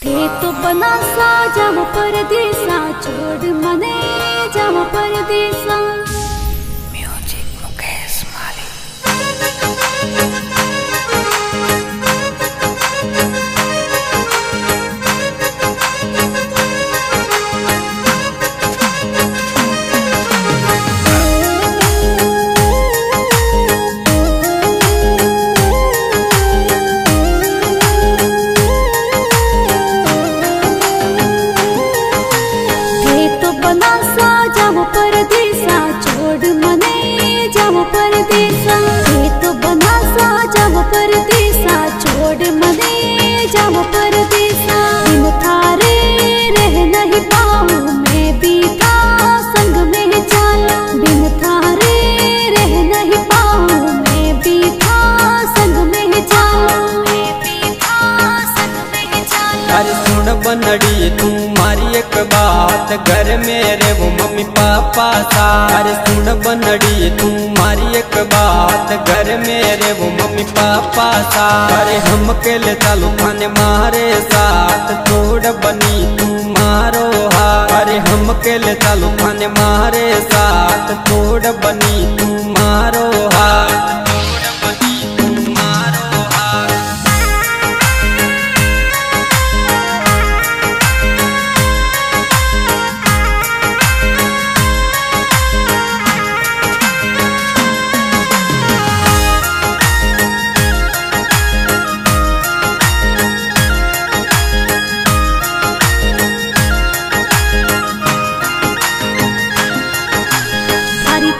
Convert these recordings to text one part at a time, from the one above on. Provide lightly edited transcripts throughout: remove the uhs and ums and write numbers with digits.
ते तो बना सा जम परदेसा छोड़ मने जम परदेसा म्यूजिक मुकेश माली। परदेसा छोड़ मने जम परदेसा ये तो बना सा जम परदेसा छोड़ मने जम परदेसा बिन थारे रह नहीं पाऊं मैं भी था संग में चालू बिन थारे रह नहीं पाऊं मैं भी था संग में चालू मैं भी था संग में चालू। अरे सुन बनड़ी तू मारी एक बात घर मेरे वो मम्मी पापा सा। अरे सुन बनड़ी तू मारी एक बात घर मेरे वो मम्मी पापा सा। अरे हम अकेले चालू खाने मारे साथ छोड़ बनी तू मारो हाथ। अरे हम अकेले चालू खाने मारे साथ छोड़ बनी तू मारो हाथ।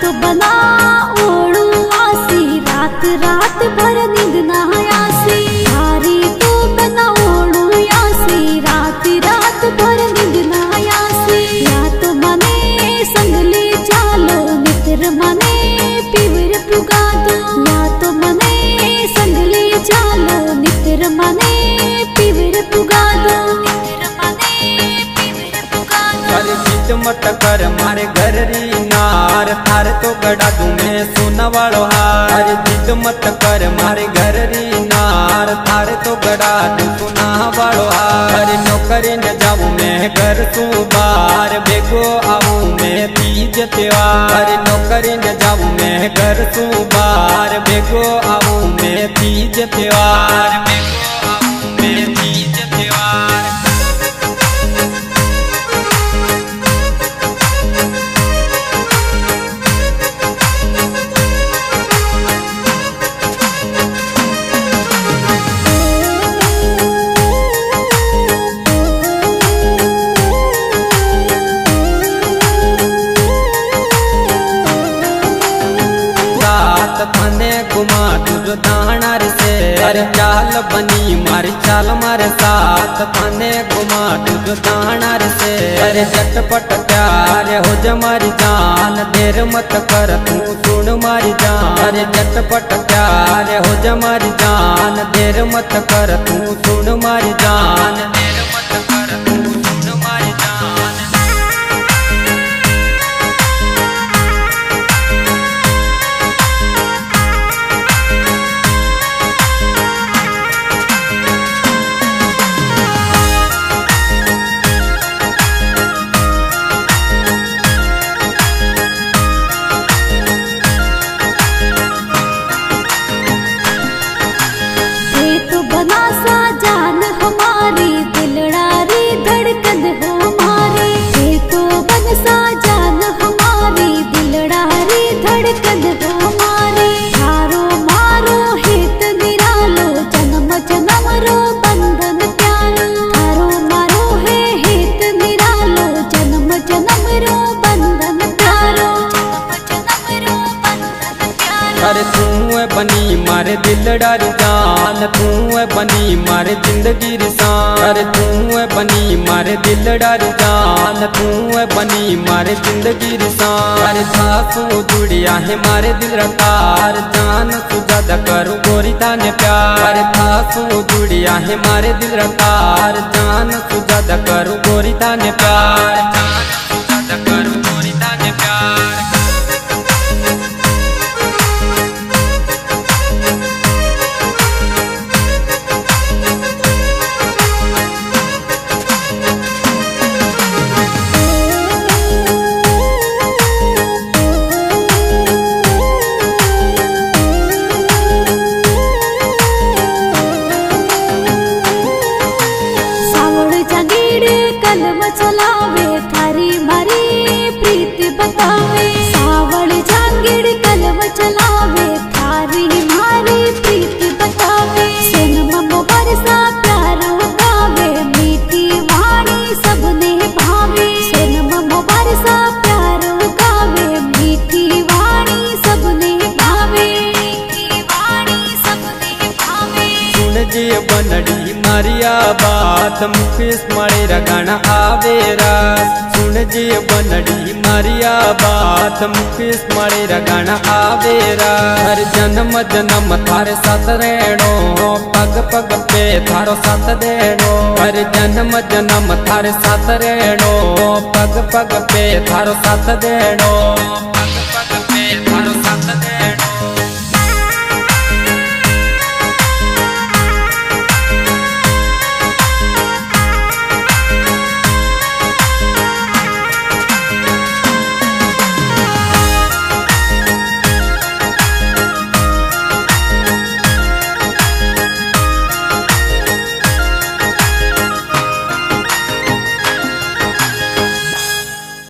तो बना ओढ़ू आसी रात रात भर नींद ना आसी। हारी तो बना ओढ़ू आसी रात रात भर नींद ना आसी। या तो मने संग ले चालो मित्र मने पिवर पुगा दो। या तो मने संग ले चालो मित्र मने पिवर पुगा दो। मित्र मने पिवर पुगा दो। अरे जीत मत कर मारे घर री नार थार तो गड़ा दूं मैं सोना वालो हार। अरे जीत मत कर मारे घर री नार थार तो गड़ा दूं सोना वालो हार। अरे नौकरी न जाऊं मैं घर तू बार बेगो आऊं मैं तीज त्योहार। अरे नौकरी न जाऊं मैं घर तू बार बेगो आऊं मैं तीज त्योहार। बेगो आऊं मैं तीज त्योहार। थाने घुमा तुझो दानार से। अरे चाल बनी मारी चाल मारे साथ थाने घुमा तुझो दानार से। अरे झटपट प्यार हो जा मारी जान देर मत कर तू सुन मारी जान। अरे झटपट प्यार हो जा मारी जान देर मत कर तू सुन मारी जान। देर मत कर तू सुन मारी जान। बना सा जान हमारी दिलड़ारी धड़कन हो हमारी। ये तो बन सा जान हमारी दिलड़ारी धड़कन हो हमारी। थारो मारो हित निरालो जन्म जन्म रो बंधन प्यारो। थारो मारो है हित निरालो जन्म जन्म रो बंधन प्यारो। जन्म जन्म रो बंधन प्यारो। अरे तू बनी मारे दिलदार जान तू बनी मारे जिंदगी रिसान। अरे तू बनी मारे दिलदार जान तू बनी मारे जिंदगी रिसान। अरे सासू जुड़िया है मारे दिल रतार जान तू ज्यादा करूँ गोरी ताने प्यार। अरे सासू जुड़िया है मारे दिल रतार जान तू ज्यादा करूँ गोरी ताने प्यार। जान तू ज्यादा करूँ गोरी ताने प्यार। કલમ ચલાવે થારી મારી પ્રીત બતાવે સાવળ જાંગીડ કલમ ચલાવે થારી મારી પ્રીત બતાવે સનમ બરસા પ્યારો ગાવે મીઠી વાણી સબને ભાવે સનમ બરસા પ્યારો ગાવે મીઠી વાણી સબને ભાવે મીઠી વાણી સબને ભાવે સુણજે બનડી મારી આ વાત મુકેશ મળે રગાણા આવે રાસ સુણજે બનડી મારી આ વાત મુકેશ મળે રગાણા આવે રાસ હર જન્મ જન્મ થારે સાથ રહેણો પગ પગ પે થારો સાથ દેણો હર જન્મ જન્મ થારે સાથ રહેણો પગ પગ પે થારો સાથ દેણો